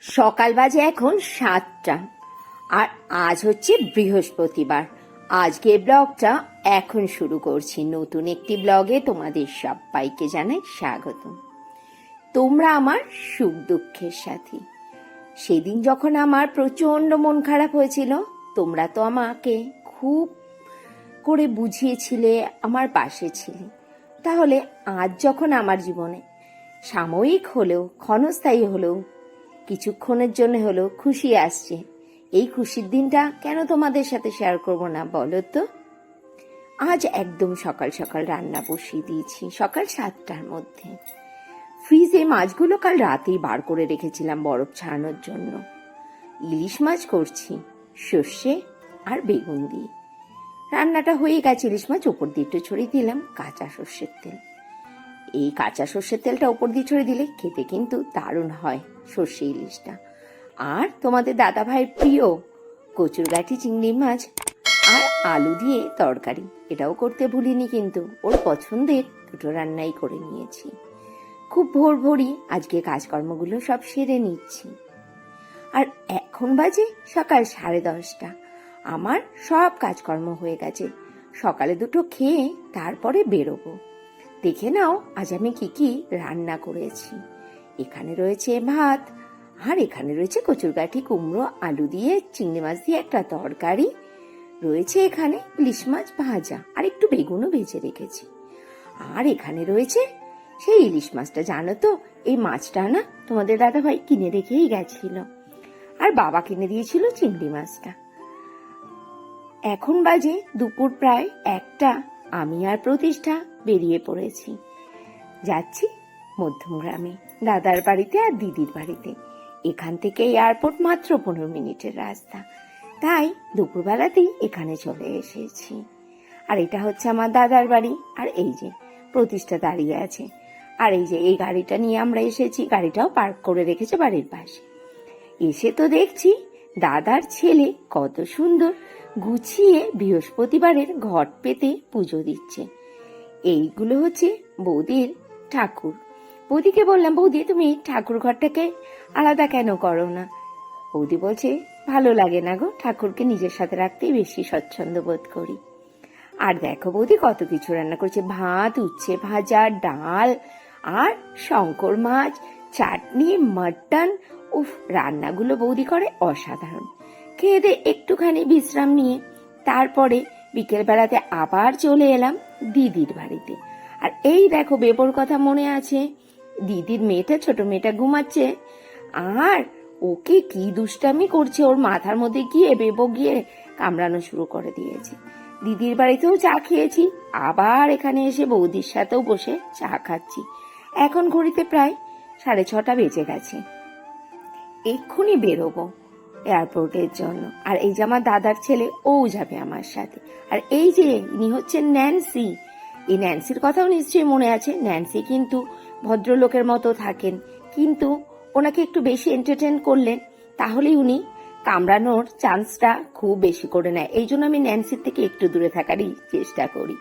সকাল বাজে এখন 7টা। আর আজ হচ্ছে বৃহস্পতিবার। আজকে ব্লগটা এখন শুরু করছি। নতুন একটি ব্লগে তোমাদের সবাইকে জানাই স্বাগত। তোমরা আমার সুখ দুঃখের সাথী। সেদিন যখন আমার প্রচন্ড মন খারাপ হয়েছিল, তোমরা তো আমাকে খুব করে বুঝিয়েছিলে, আমার পাশে ছিলে। তাহলে আজ যখন আমার জীবনে সাময়িক হলেও, ক্ষণস্থায়ী হলেও, কিছুক্ষণের জন্য হলেও খুশি আসছে, এই খুশির দিনটা কেন তোমাদের সাথে শেয়ার করব না বলো তো? আজ একদম সকাল সকাল রান্না বসিয়ে দিয়েছি, সকাল 7টার মধ্যে। ফ্রিজে মাছগুলো কাল রাতেই বার করে রেখেছিলাম বরফ ছাড়ানোর জন্য। ইলিশ মাছ করছি সর্ষে আর বেগুন দিয়ে। রান্নাটা হয়ে গেছে, ইলিশ মাছ ওপর দিয়ে একটু ছড়িয়ে দিলাম কাঁচা সর্ষের তেল। এই কাঁচা সর্ষের তেলটা ওপর দিয়ে ছড়িয়ে দিলে খেতে কিন্তু দারুণ হয় সর্ষে ইলিশটা। আর তোমাদের দাদা ভাইয়ের প্রিয় কচুরগাঠি চিংড়ি মাছ আর আলু দিয়ে তরকারি, এটাও করতে ভুলিনি কিন্তু। ওর পছন্দের দুটো রান্নাই করে নিয়েছি। খুব ভোর ভোরই আজকে কাজকর্মগুলো সব সেরে নিচ্ছি। আর এখন বাজে সকাল 10:30। আমার সব কাজকর্ম হয়ে গেছে। সকালে দুটো খেয়ে তারপরে বেরোবো। দেখে নাও আজ আমি কি কি রান্না করেছি। এখানে রয়েছে ভাত, আর এখানে রয়েছে কচুরগাঠি কুমড়ো আলু দিয়ে চিংড়ি মাছ দিয়ে একটা তরকারি, রয়েছে এখানে ইলিশ মাছ ভাজা, আর একটু বেগুনও ভেজে রেখেছি। আর এখানে রয়েছে সেই ইলিশ মাছটা। জানো তো, এই মাছটা না তোমাদের দাদা ভাই কিনে রেখেই গেছিল, আর বাবা কিনে দিয়েছিল চিংড়ি মাছটা। এখন বাজে দুপুর প্রায় 1টা। আমি আর প্রতিষ্ঠা বেরিয়ে পড়েছি, যাচ্ছি মধ্যমগ্রামে দাদার বাড়িতে আর দিদির বাড়িতে। এখান থেকে এয়ারপোর্ট মাত্র 15 মিনিটের রাস্তা, তাই দুপুরবেলাতেই এখানে চলে এসেছি। আর এটা হচ্ছে আমার দাদার বাড়ি, আর এই যে প্রতিষ্ঠা দাঁড়িয়ে আছে। আর এই যে এই গাড়িটা নিয়ে আমরা এসেছি, গাড়িটাও পার্ক করে রেখেছে বাড়ির পাশে। এসে তো দেখছি দাদার ছেলে কত সুন্দর গুছিয়ে বৃহস্পতিবারের ঘট পেতে পুজো দিচ্ছে। এইগুলো হচ্ছে বৌদির ঠাকুর। বৌদিকে বললাম, বৌদি তুমি ঠাকুর ঘরটাকে আলাদা কেন করো না? বৌদি বলছে, ভালো লাগে না গো, ঠাকুরকে নিজের সাথে রাখতেই বেশি স্বচ্ছন্দ বোধ করি। আর দেখো বৌদি কত কিছু রান্না করছে, ভাত, উচ্ছে ভাজা, ডাল, আর শঙ্কর মাছ, চাটনি, মাটন। উফ, রান্নাগুলো বৌদি করে অসাধারণ। খেয়ে দিয়ে একটুখানি বিশ্রাম নিয়ে তারপরে বিকেল বেলাতে আবার চলে এলাম দিদির বাড়িতে। আর এই দেখো, বেবর কথা মনে আছে, দিদির মেয়েটা, ছোট মেয়েটা ঘুমাচ্ছে, আর ওকে কি দুষ্টামি করছে, ওর মাথার মধ্যে গিয়ে বেবো গিয়ে কামড়ানো শুরু করে দিয়েছে। দিদির বাড়িতেও চা খেয়েছি, আবার এখানে এসে বৌদির সাথেও বসে চা খাচ্ছি। এখন ঘড়িতে প্রায় 6:30 বেজে গেছে। এক্ষুনি বেরোবো এয়ারপোর্টের জন্য। আর এই যে আমার দাদার ছেলে, ও যাবে আমার সাথে। আর এই যে ইনি হচ্ছেন ন্যান্সি। এই ন্যান্সির কথাও নিশ্চয়ই মনে আছে। ন্যান্সি কিন্তু ভদ্রলোকের মতো থাকেন, কিন্তু ওনাকে একটু বেশি এন্টারটেন করলেন তাহলেই উনি কামড়ানোর চান্সটা খুব বেশি করে নেয়। এই জন্য আমি ন্যান্সির থেকে একটু দূরে থাকারই চেষ্টা করি।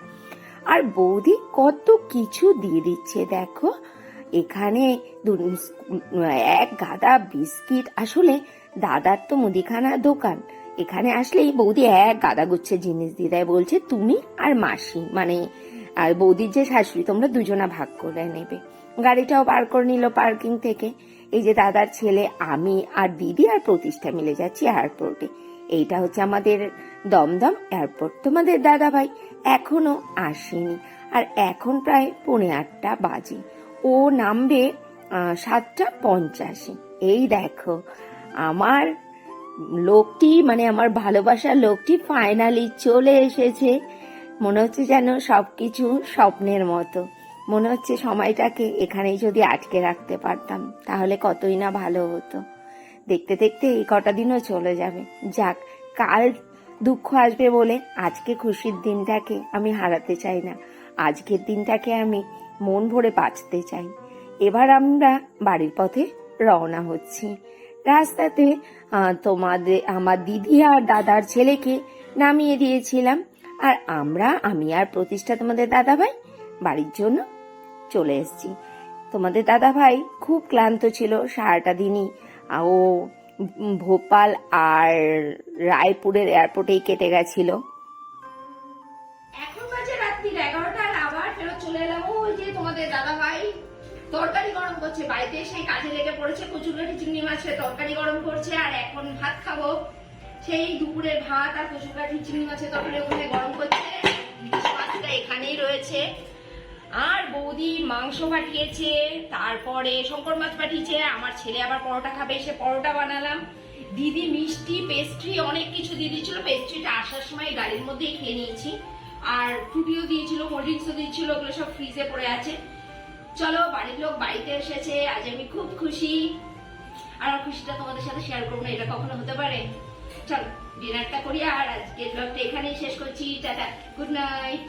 আর বৌদি কত কিছু দিয়ে দিচ্ছে দেখো। এখানে এক গাদা বিস্কিট। আসলে দাদার তো মুদিখানা দোকান, এখানে আসলেই বৌদি এক গাদা গুচ্ছে জিনিস দিয়ে দেয়। বলছে তুমি আর মাসি, মানে আর বৌদির যে শাশুড়ি, তোমরা দুজনা ভাগ করে নেবে। গাড়িটাও বার করে নিল পার্কিং থেকে। এই যে দাদার ছেলে, আমি আর দিদি আর প্রতিষ্ঠা মিলে যাচ্ছি এয়ারপোর্টে। এইটা হচ্ছে আমাদের দমদম এয়ারপোর্ট। তোমাদের দাদা ভাই এখনো আসেনি, আর এখন প্রায় 8:45 বাজে। ও নামবে 7:50। এই দেখো আমার লোকটি, মানে আমার ভালোবাসার লোকটি ফাইনালি চলে এসেছে। মনে হচ্ছে যেন সবকিছু স্বপ্নের মতো। মনে হচ্ছে সময়টাকে এখানেই যদি আটকে রাখতে পারতাম তাহলে কতই না ভালো হতো। দেখতে দেখতে এই কটা দিনও চলে যাবে। যাক, কাল দুঃখ আসবে বলে আজকে খুশির দিনটাকে আমি হারাতে চাই না। আজকের দিনটাকে আমি মন ভরে বাঁচতে চাই। এবার আমরা বাড়ির পথে রওনা হচ্ছি। রাস্তাতে আমার দিদি আর দাদার ছেলেকে নামিয়ে দিয়েছিলাম, আর আমি আর প্রতিষ্ঠা, তোমাদের দাদা ভাই, বাড়ির জন্য চলে এসেছি। তোমাদের দাদা ভাই খুব ক্লান্ত ছিল, সারাটা দিনই ও ভোপাল আর রায়পুরের এয়ারপোর্টেই কেটে গেছিল। এখন বাজে রাত্রি 11টা আর আবার ফেরত চলে এলাম। ওই যে তোমাদের দাদা ভাই তরকারি গরম করছে, বাড়িতে সেই কাজে লেগে পড়েছে, কচুরকাঠি চিংড়ি মাছের তরকারি গরম করছে। আর এখন ভাত খাবো, সেই দুপুরের ভাত আর কচুরকাঠি চিংড়ি মাছের তরকারি ওখানে গরম করছে, মাছটা এখানেই রয়েছে। আর বৌদি মাংস পাঠিয়েছে, তারপরে শঙ্কর মাছ পাঠিয়েছে। আমার ছেলে আবার পরোটা খাবে, সে পরোটা বানালাম। দিদি মিষ্টি পেস্ট্রি অনেক কিছু দিয়ে দিয়েছিল, পেস্ট্রিটা আসার সময় গাড়ির মধ্যেই খেয়ে নিয়েছি। আর ফ্রুটিও দিয়েছিল, কোল্ড ড্রিঙ্কসও দিয়েছিল, ওগুলো সব ফ্রিজে পড়ে আছে। চলো, বাড়ির লোক বাড়িতে এসেছে, আজ আমি খুব খুশি। আর আমার খুশিটা তোমাদের সাথে শেয়ার করবো না, এটা কখনো হতে পারে? চলো ডিনারটা করি, আর আজকের ব্লগটা এখানেই শেষ করছি। Tata, good night.